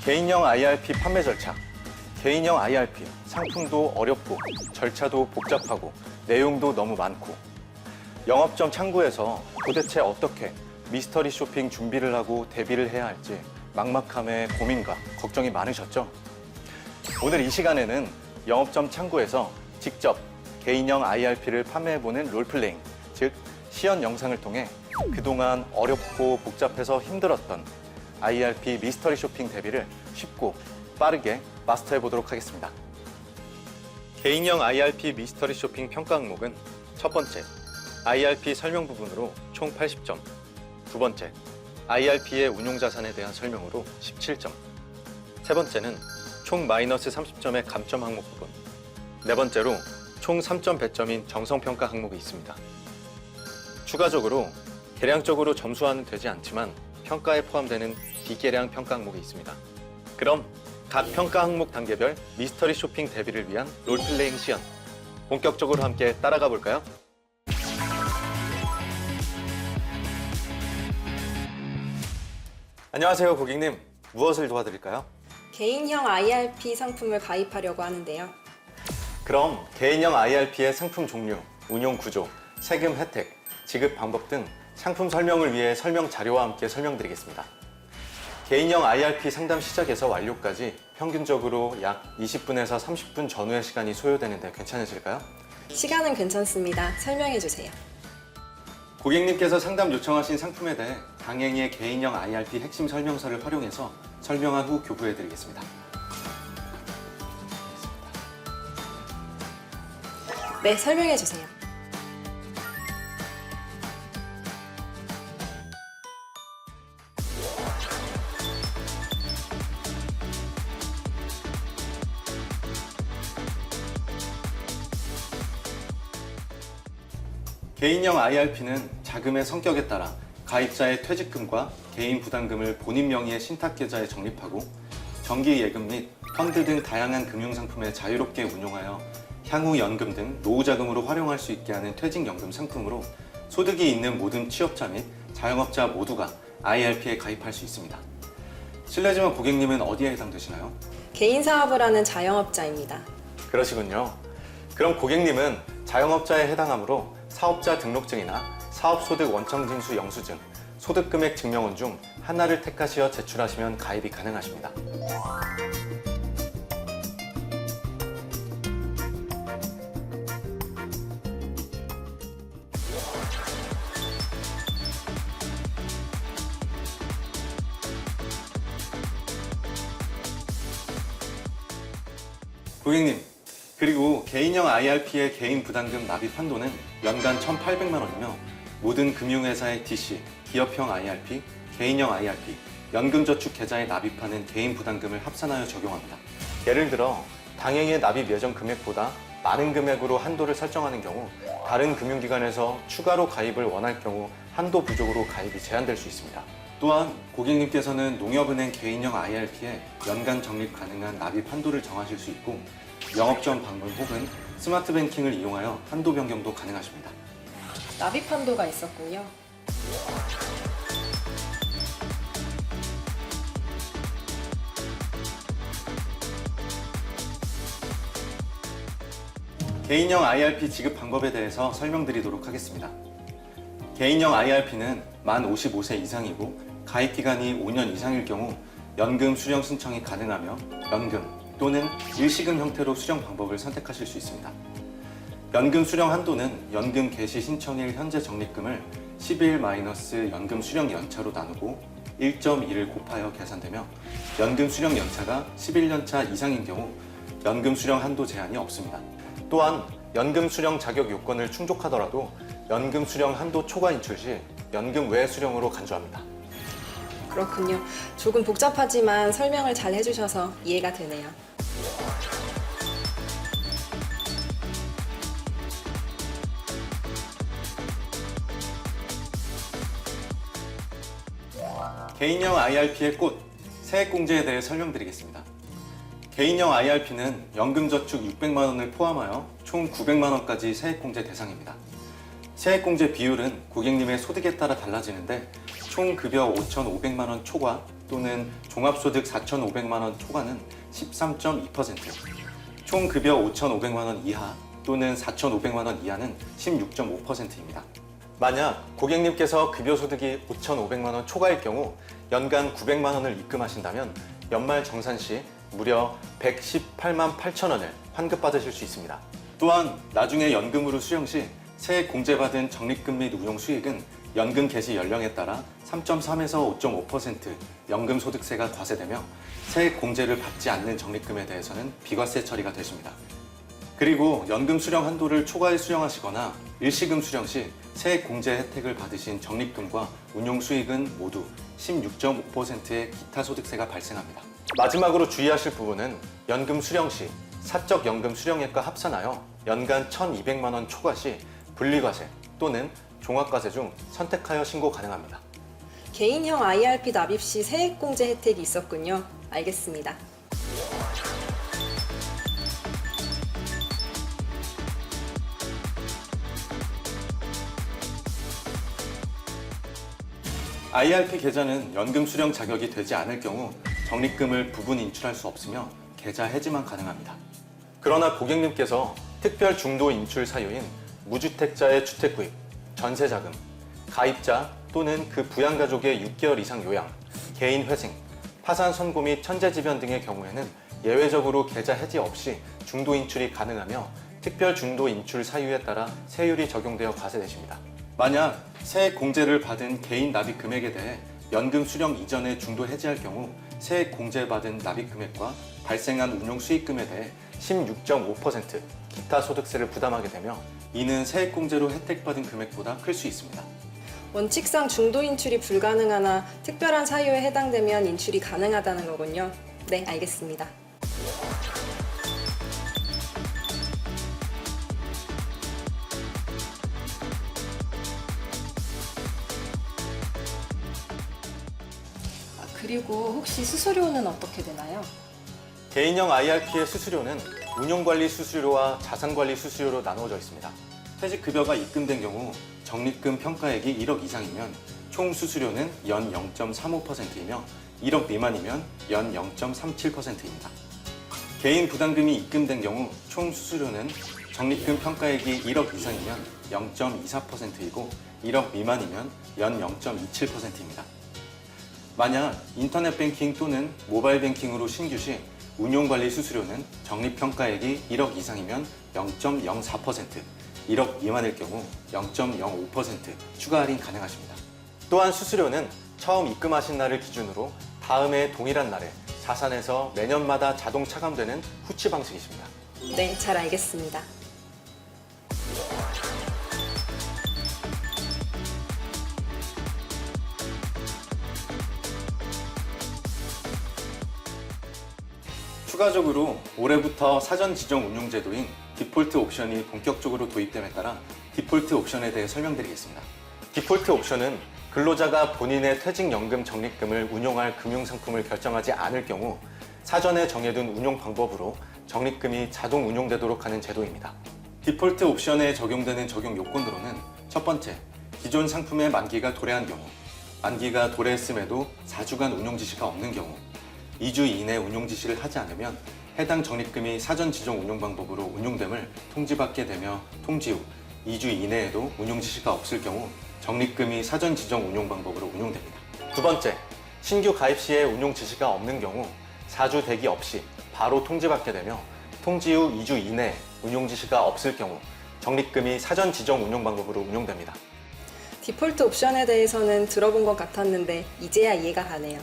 개인형 IRP 판매 절차. 개인형 IRP, 상품도 어렵고 절차도 복잡하고 내용도 너무 많고 영업점 창구에서 도대체 어떻게 미스터리 쇼핑 준비를 하고 대비를 해야 할지 막막함에 고민과 걱정이 많으셨죠? 오늘 이 시간에는 영업점 창구에서 직접 개인형 IRP를 판매해보는 롤플레잉, 즉 시연 영상을 통해 그동안 어렵고 복잡해서 힘들었던 IRP 미스터리 쇼핑 대비를 쉽고 빠르게 마스터해보도록 하겠습니다. 개인형 IRP 미스터리 쇼핑 평가 항목은 첫 번째, IRP 설명 부분으로 총 80점. 두 번째, IRP의 운용 자산에 대한 설명으로 17점. 세 번째는 총 마이너스 30점의 감점 항목 부분. 네 번째로 총 3점 배점인 정성평가 항목이 있습니다. 추가적으로 계량적으로 점수화는 되지 않지만 평가에 포함되는 비계량 평가 항목이 있습니다. 그럼 각 평가 항목 단계별 미스터리 쇼핑 대비를 위한 롤플레잉 시연, 본격적으로 함께 따라가 볼까요? 안녕하세요, 고객님. 무엇을 도와드릴까요? 개인형 IRP 상품을 가입하려고 하는데요. 그럼 개인형 IRP의 상품 종류, 운용 구조, 세금 혜택, 지급 방법 등 상품 설명을 위해 설명 자료와 함께 설명드리겠습니다. 개인형 IRP 상담 시작에서 완료까지 평균적으로 약 20분에서 30분 전후의 시간이 소요되는데 괜찮으실까요? 시간은 괜찮습니다. 설명해 주세요. 고객님께서 상담 요청하신 상품에 대해 당행의 개인형 IRP 핵심 설명서를 활용해서 설명한 후 교부해 드리겠습니다. 네, 설명해 주세요. 개인형 IRP는 자금의 성격에 따라 가입자의 퇴직금과 개인 부담금을 본인 명의의 신탁계좌에 적립하고 정기 예금 및 펀드 등 다양한 금융상품에 자유롭게 운용하여 향후 연금 등 노후자금으로 활용할 수 있게 하는 퇴직연금 상품으로 소득이 있는 모든 취업자 및 자영업자 모두가 IRP에 가입할 수 있습니다. 실례지만 고객님은 어디에 해당되시나요? 개인 사업을 하는 자영업자입니다. 그러시군요. 그럼 고객님은 자영업자에 해당하므로 사업자 등록증이나 사업소득 원청징수 영수증, 소득금액 증명원 중 하나를 택하시어 제출하시면 가입이 가능하십니다. 고객님, 그리고 개인형 IRP의 개인 부담금 납입 한도는 연간 1,800만 원이며 모든 금융회사의 DC, 기업형 IRP, 개인형 IRP, 연금저축 계좌에 납입하는 개인 부담금을 합산하여 적용합니다. 예를 들어 당행의 납입 예정 금액보다 많은 금액으로 한도를 설정하는 경우 다른 금융기관에서 추가로 가입을 원할 경우 한도 부족으로 가입이 제한될 수 있습니다. 또한 고객님께서는 농협은행 개인형 IRP에 연간 적립 가능한 납입 한도를 정하실 수 있고 영업점 방문 혹은 스마트 뱅킹을 이용하여 한도 변경도 가능하십니다. 납입 한도가 있었군요. 개인형 IRP 지급 방법에 대해서 설명드리도록 하겠습니다. 개인형 IRP는 만 55세 이상이고 가입 기간이 5년 이상일 경우 연금 수령 신청이 가능하며 연금 또는 일시금 형태로 수령 방법을 선택하실 수 있습니다. 연금 수령 한도는 연금 개시 신청일 현재 적립금을 12일 마이너스 연금 수령 연차로 나누고 1.2를 곱하여 계산되며 연금 수령 연차가 11년차 이상인 경우 연금 수령 한도 제한이 없습니다. 또한 연금 수령 자격 요건을 충족하더라도 연금 수령 한도 초과 인출 시 연금 외 수령으로 간주합니다. 그렇군요. 조금 복잡하지만 설명을 잘 해주셔서 이해가 되네요. 개인형 IRP의 꽃, 세액공제에 대해 설명드리겠습니다. 개인형 IRP는 연금저축 600만 원을 포함하여 총 900만 원까지 세액공제 대상입니다. 세액공제 비율은 고객님의 소득에 따라 달라지는데 총 급여 5,500만 원 초과 또는 종합소득 4,500만 원 초과는 13.2%, 총 급여 5,500만 원 이하 또는 4,500만 원 이하는 16.5%입니다. 만약 고객님께서 급여 소득이 5,500만 원 초과일 경우 연간 900만 원을 입금하신다면 연말 정산 시 무려 118만 8천 원을 환급받으실 수 있습니다. 또한 나중에 연금으로 수령 시 세액 공제받은 적립금 및 운용 수익은 연금 개시 연령에 따라 3.3에서 5.5% 연금 소득세가 과세되며 세액 공제를 받지 않는 적립금에 대해서는 비과세 처리가 되십니다. 그리고 연금 수령 한도를 초과해 수령하시거나 일시금 수령 시 세액 공제 혜택을 받으신 적립금과 운용 수익은 모두 16.5%의 기타 소득세가 발생합니다. 마지막으로 주의하실 부분은 연금 수령 시 사적 연금 수령액과 합산하여 연간 1,200만 원 초과 시 분리과세 또는 종합과세 중 선택하여 신고 가능합니다. 개인형 IRP 납입 시 세액공제 혜택이 있었군요. 알겠습니다. IRP 계좌는 연금 수령 자격이 되지 않을 경우 적립금을 부분 인출할 수 없으며 계좌 해지만 가능합니다. 그러나 고객님께서 특별 중도 인출 사유인 무주택자의 주택구입, 전세자금, 가입자 또는 그 부양가족의 6개월 이상 요양, 개인 회생, 파산 선고 및 천재지변 등의 경우에는 예외적으로 계좌 해지 없이 중도 인출이 가능하며 특별 중도 인출 사유에 따라 세율이 적용되어 과세되십니다. 만약 세액 공제를 받은 개인 납입 금액에 대해 연금 수령 이전에 중도 해지할 경우 세액 공제받은 납입 금액과 발생한 운용 수익금에 대해 16.5% 기타 소득세를 부담하게 되며 이는 세액 공제로 혜택받은 금액보다 클 수 있습니다. 원칙상 중도 인출이 불가능하나 특별한 사유에 해당되면 인출이 가능하다는 거군요. 네, 알겠습니다. 그리고 혹시 수수료는 어떻게 되나요? 개인형 IRP의 수수료는 운용관리 수수료와 자산관리 수수료로 나누어져 있습니다. 퇴직급여가 입금된 경우 적립금 평가액이 1억 이상이면 총 수수료는 연 0.35%이며 1억 미만이면 연 0.37%입니다. 개인 부담금이 입금된 경우 총 수수료는 적립금 평가액이 1억 이상이면 0.24%이고 1억 미만이면 연 0.27%입니다. 만약 인터넷 뱅킹 또는 모바일 뱅킹으로 신규 시 운용관리 수수료는 적립평가액이 1억 이상이면 0.04%, 1억 미만일 경우 0.05% 추가 할인 가능하십니다. 또한 수수료는 처음 입금하신 날을 기준으로 다음 해 동일한 날에 자산에서 매년마다 자동 차감되는 후치 방식이십니다. 네, 잘 알겠습니다. 추가적으로 올해부터 사전 지정 운용 제도인 디폴트 옵션이 본격적으로 도입됨에 따라 디폴트 옵션에 대해 설명드리겠습니다. 디폴트 옵션은 근로자가 본인의 퇴직연금 적립금을 운용할 금융상품을 결정하지 않을 경우 사전에 정해둔 운용 방법으로 적립금이 자동 운용되도록 하는 제도입니다. 디폴트 옵션에 적용되는 적용 요건으로는 첫 번째, 기존 상품의 만기가 도래한 경우, 만기가 도래했음에도 4주간 운용 지시가 없는 경우, 2주 이내 운용 지시를 하지 않으면 해당 적립금이 사전 지정 운용 방법으로 운용됨을 통지받게 되며 통지 후 2주 이내에도 운용 지시가 없을 경우 적립금이 사전 지정 운용 방법으로 운용됩니다. 두 번째, 신규 가입 시에 운용 지시가 없는 경우 4주 대기 없이 바로 통지받게 되며 통지 후 2주 이내에 운용 지시가 없을 경우 적립금이 사전 지정 운용 방법으로 운용됩니다. 디폴트 옵션에 대해서는 들어본 것 같았는데 이제야 이해가 가네요.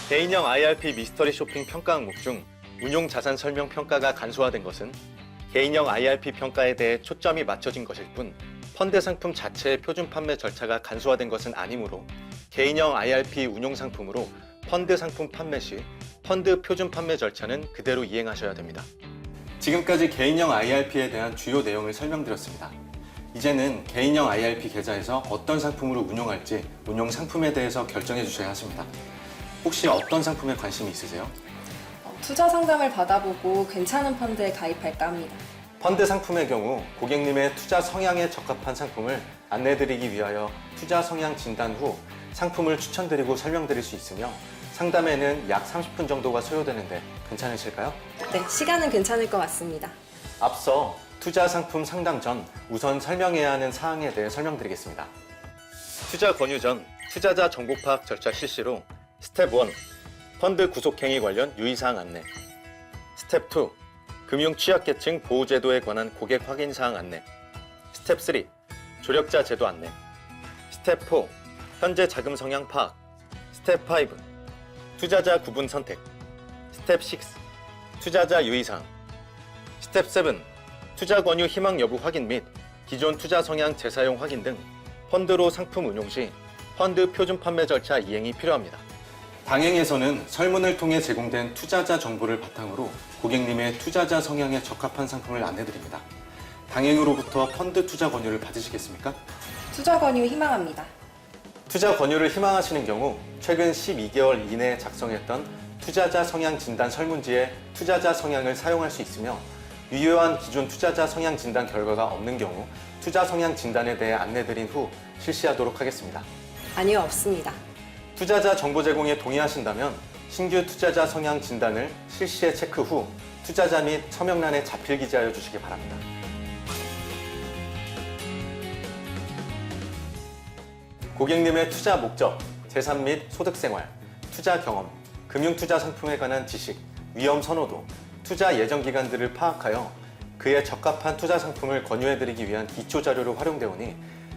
개인형 IRP 미스터리 쇼핑 평가 항목 중 운용 자산 설명 평가가 간소화된 것은 개인형 IRP 평가에 대해 초점이 맞춰진 것일 뿐 펀드 상품 자체의 표준 판매 절차가 간소화된 것은 아니므로 개인형 IRP 운용 상품으로 펀드 상품 판매 시 펀드 표준 판매 절차는 그대로 이행하셔야 됩니다. 지금까지 개인형 IRP에 대한 주요 내용을 설명드렸습니다. 이제는 개인형 IRP 계좌에서 어떤 상품으로 운용할지 운용 상품에 대해서 결정해 주셔야 하십니다. 혹시 어떤 상품에 관심이 있으세요? 투자 상담을 받아보고 괜찮은 펀드에 가입할까 합니다. 펀드 상품의 경우 고객님의 투자 성향에 적합한 상품을 안내드리기 위하여 투자 성향 진단 후 상품을 추천드리고 설명드릴 수 있으며 상담에는 약 30분 정도가 소요되는데 괜찮으실까요? 네, 시간은 괜찮을 것 같습니다. 앞서 투자 상품 상담 전 우선 설명해야 하는 사항에 대해 설명드리겠습니다. 투자 권유 전 투자자 정보 파악 절차 실시로 스텝 1. 펀드 구속행위 관련 유의사항 안내. 스텝 2. 금융 취약계층 보호제도에 관한 고객 확인 사항 안내. 스텝 3. 조력자 제도 안내. 스텝 4. 현재 자금 성향 파악. 스텝 5. 투자자 구분 선택. 스텝 6. 투자자 유의사항. 스텝 7. 투자 권유 희망 여부 확인 및 기존 투자 성향 재사용 확인 등 펀드로 상품 운용 시 펀드 표준 판매 절차 이행이 필요합니다. 당행에서는 설문을 통해 제공된 투자자 정보를 바탕으로 고객님의 투자자 성향에 적합한 상품을 안내드립니다. 당행으로부터 펀드 투자 권유를 받으시겠습니까? 투자 권유 희망합니다. 투자 권유를 희망하시는 경우 최근 12개월 이내에 작성했던 투자자 성향 진단 설문지에 투자자 성향을 사용할 수 있으며 유효한 기존 투자자 성향 진단 결과가 없는 경우 투자 성향 진단에 대해 안내드린 후 실시하도록 하겠습니다. 아니요, 없습니다. 투자자 정보 제공에 동의하신다면 신규 투자자 성향 진단을 실시해 체크 후 투자자 및 서명란에 자필 기재하여 주시기 바랍니다. 고객님의 투자 목적, 재산 및 소득 생활, 투자 경험, 금융투자 상품에 관한 지식, 위험 선호도, 투자 예정 기간들을 파악하여 그에 적합한 투자 상품을 권유해드리기 위한 기초 자료로 활용되오니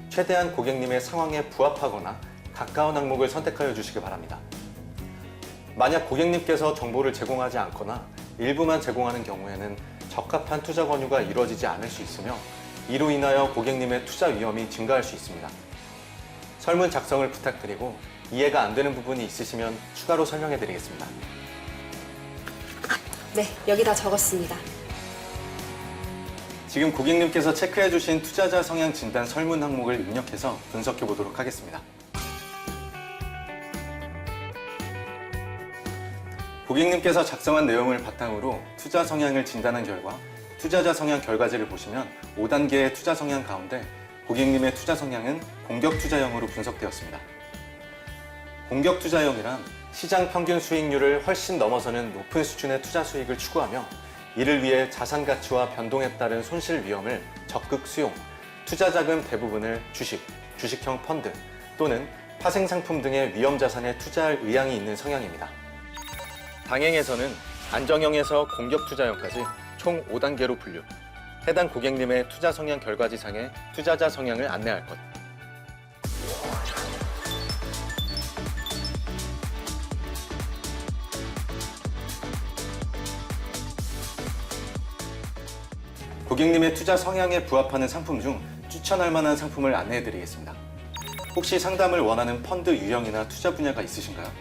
최대한 고객님의 상황에 부합하거나 가까운 항목을 선택하여 주시기 바랍니다. 만약 고객님께서 정보를 제공하지 않거나 일부만 제공하는 경우에는 적합한 투자 권유가 이루어지지 않을 수 있으며 이로 인하여 고객님의 투자 위험이 증가할 수 있습니다. 설문 작성을 부탁드리고 이해가 안 되는 부분이 있으시면 추가로 설명해 드리겠습니다. 네, 여기 다 적었습니다. 지금 고객님께서 체크해 주신 투자자 성향 진단 설문 항목을 입력해서 분석해 보도록 하겠습니다. 고객님께서 작성한 내용을 바탕으로 투자 성향을 진단한 결과 투자자 성향 결과지를 보시면 5단계의 투자 성향 가운데 고객님의 투자 성향은 공격 투자형으로 분석되었습니다. 공격 투자형이란 시장 평균 수익률을 훨씬 넘어서는 높은 수준의 투자 수익을 추구하며 이를 위해 자산 가치와 변동에 따른 손실 위험을 적극 수용, 투자 자금 대부분을 주식, 주식형 펀드 또는 파생 상품 등의 위험 자산에 투자할 의향이 있는 성향입니다. 당행에서는 안정형에서 공격 투자형까지 총 5단계로 분류. 해당 고객님의 투자 성향 결과지상에 투자자 성향을 안내할 것. 고객님의 투자 성향에 부합하는 상품 중 추천할 만한 상품을 안내해 드리겠습니다. 혹시 상담을 원하는 펀드 유형이나 투자 분야가 있으신가요?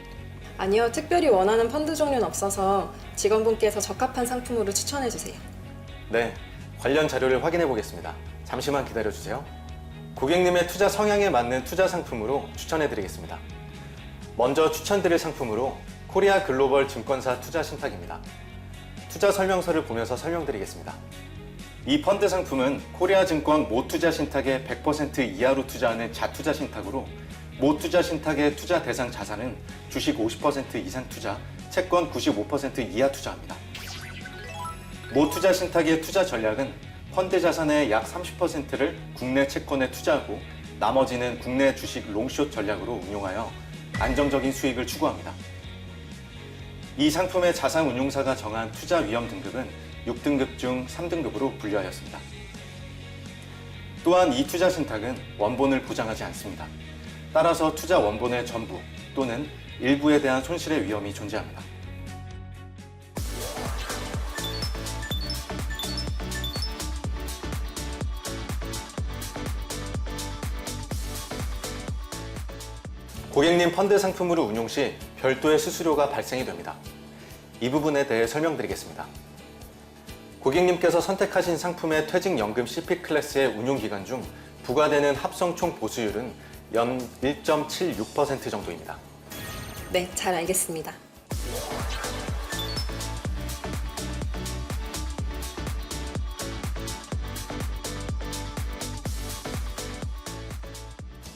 아니요, 특별히 원하는 펀드 종류는 없어서 직원분께서 적합한 상품으로 추천해 주세요. 네, 관련 자료를 확인해 보겠습니다. 잠시만 기다려 주세요. 고객님의 투자 성향에 맞는 투자 상품으로 추천해 드리겠습니다. 먼저 추천드릴 상품으로 코리아 글로벌 증권사 투자 신탁입니다. 투자 설명서를 보면서 설명드리겠습니다. 이 펀드 상품은 코리아 증권 모투자 신탁의 100% 이하로 투자하는 자투자 신탁으로 모투자 신탁의 투자 대상 자산은 주식 50% 이상 투자, 채권 95% 이하 투자합니다. 모투자 신탁의 투자 전략은 펀드 자산의 약 30%를 국내 채권에 투자하고 나머지는 국내 주식 롱숏 전략으로 운용하여 안정적인 수익을 추구합니다. 이 상품의 자산 운용사가 정한 투자 위험 등급은 6등급 중 3등급으로 분류하였습니다. 또한 이 투자 신탁은 원본을 보장하지 않습니다. 따라서 투자 원본의 전부 또는 일부에 대한 손실의 위험이 존재합니다. 고객님 펀드 상품으로 운용 시 별도의 수수료가 발생이 됩니다. 이 부분에 대해 설명드리겠습니다. 고객님께서 선택하신 상품의 퇴직연금 CP 클래스의 운용기간 중 부과되는 합성 총 보수율은 연 1.76% 정도입니다. 네, 잘 알겠습니다.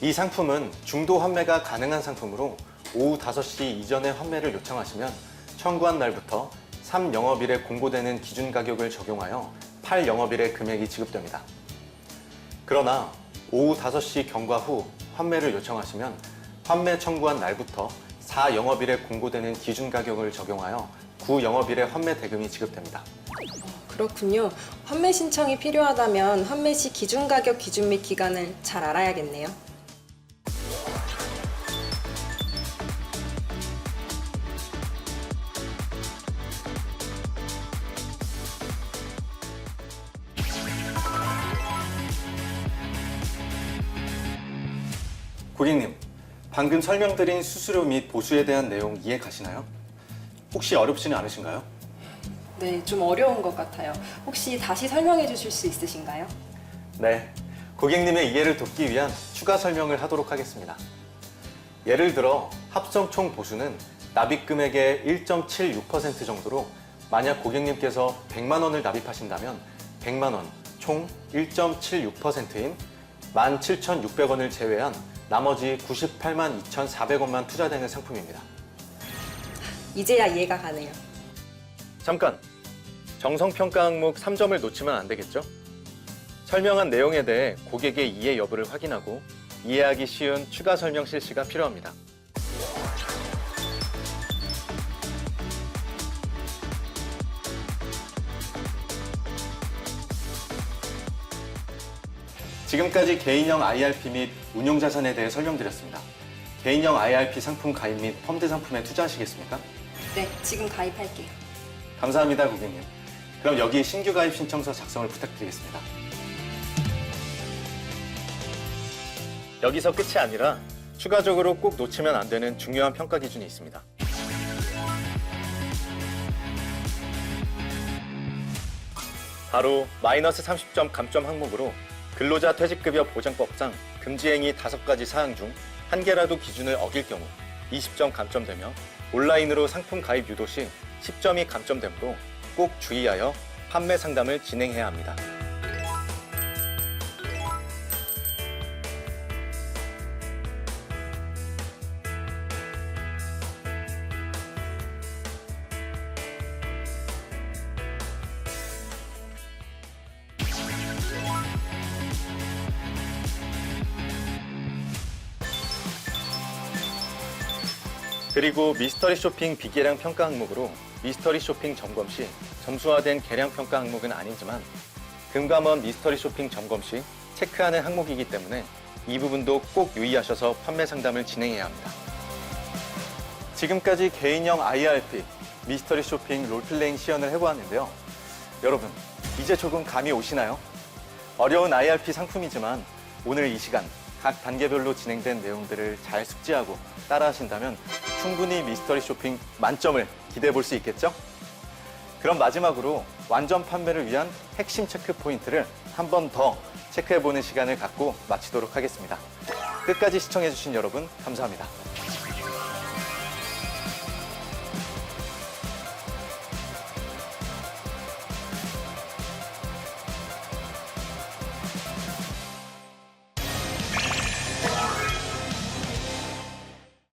이 상품은 중도 환매가 가능한 상품으로 오후 5시 이전에 환매를 요청하시면 청구한 날부터 3영업일에 공고되는 기준 가격을 적용하여 8영업일의 금액이 지급됩니다. 그러나 오후 5시 경과 후 환매를 요청하시면 환매 청구한 날부터 4영업일에 공고되는 기준 가격을 적용하여 9영업일의 환매 대금이 지급됩니다. 그렇군요. 환매 신청이 필요하다면 환매 시 기준 가격 기준 및 기간을 잘 알아야겠네요. 고객님, 방금 설명드린 수수료 및 보수에 대한 내용 이해 가시나요? 혹시 어렵지는 않으신가요? 네, 좀 어려운 것 같아요. 혹시 다시 설명해 주실 수 있으신가요? 네, 고객님의 이해를 돕기 위한 추가 설명을 하도록 하겠습니다. 예를 들어 합성 총 보수는 납입 금액의 1.76% 정도로 만약 고객님께서 100만 원을 납입하신다면 100만 원, 총 1.76%인 17,600원을 제외한 나머지 98만 2,400원만 투자되는 상품입니다. 이제야 이해가 가네요. 잠깐! 정성평가 항목 3점을 놓치면 안 되겠죠? 설명한 내용에 대해 고객의 이해 여부를 확인하고 이해하기 쉬운 추가 설명 실시가 필요합니다. 지금까지 개인형 IRP 및 운용자산에 대해 설명드렸습니다. 개인형 IRP 상품 가입 및 펀드 상품에 투자하시겠습니까? 네, 지금 가입할게요. 감사합니다, 고객님. 그럼 여기 신규 가입 신청서 작성을 부탁드리겠습니다. 여기서 끝이 아니라 추가적으로 꼭 놓치면 안 되는 중요한 평가 기준이 있습니다. 바로 마이너스 30점 감점 항목으로 근로자 퇴직급여 보장법상 금지행위 5가지 사항 중 1개라도 기준을 어길 경우 20점 감점되며 온라인으로 상품 가입 유도 시 10점이 감점되므로 꼭 주의하여 판매 상담을 진행해야 합니다. 그리고 미스터리 쇼핑 비계량 평가 항목으로 미스터리 쇼핑 점검 시 점수화된 계량 평가 항목은 아니지만 금감원 미스터리 쇼핑 점검 시 체크하는 항목이기 때문에 이 부분도 꼭 유의하셔서 판매 상담을 진행해야 합니다. 지금까지 개인형 IRP 미스터리 쇼핑 롤플레잉 시연을 해보았는데요. 여러분, 이제 조금 감이 오시나요? 어려운 IRP 상품이지만 오늘 이 시간 각 단계별로 진행된 내용들을 잘 숙지하고 따라하신다면 충분히 미스터리 쇼핑 만점을 기대해 볼 수 있겠죠? 그럼 마지막으로 완전 판매를 위한 핵심 체크 포인트를 한 번 더 체크해 보는 시간을 갖고 마치도록 하겠습니다. 끝까지 시청해 주신 여러분 감사합니다.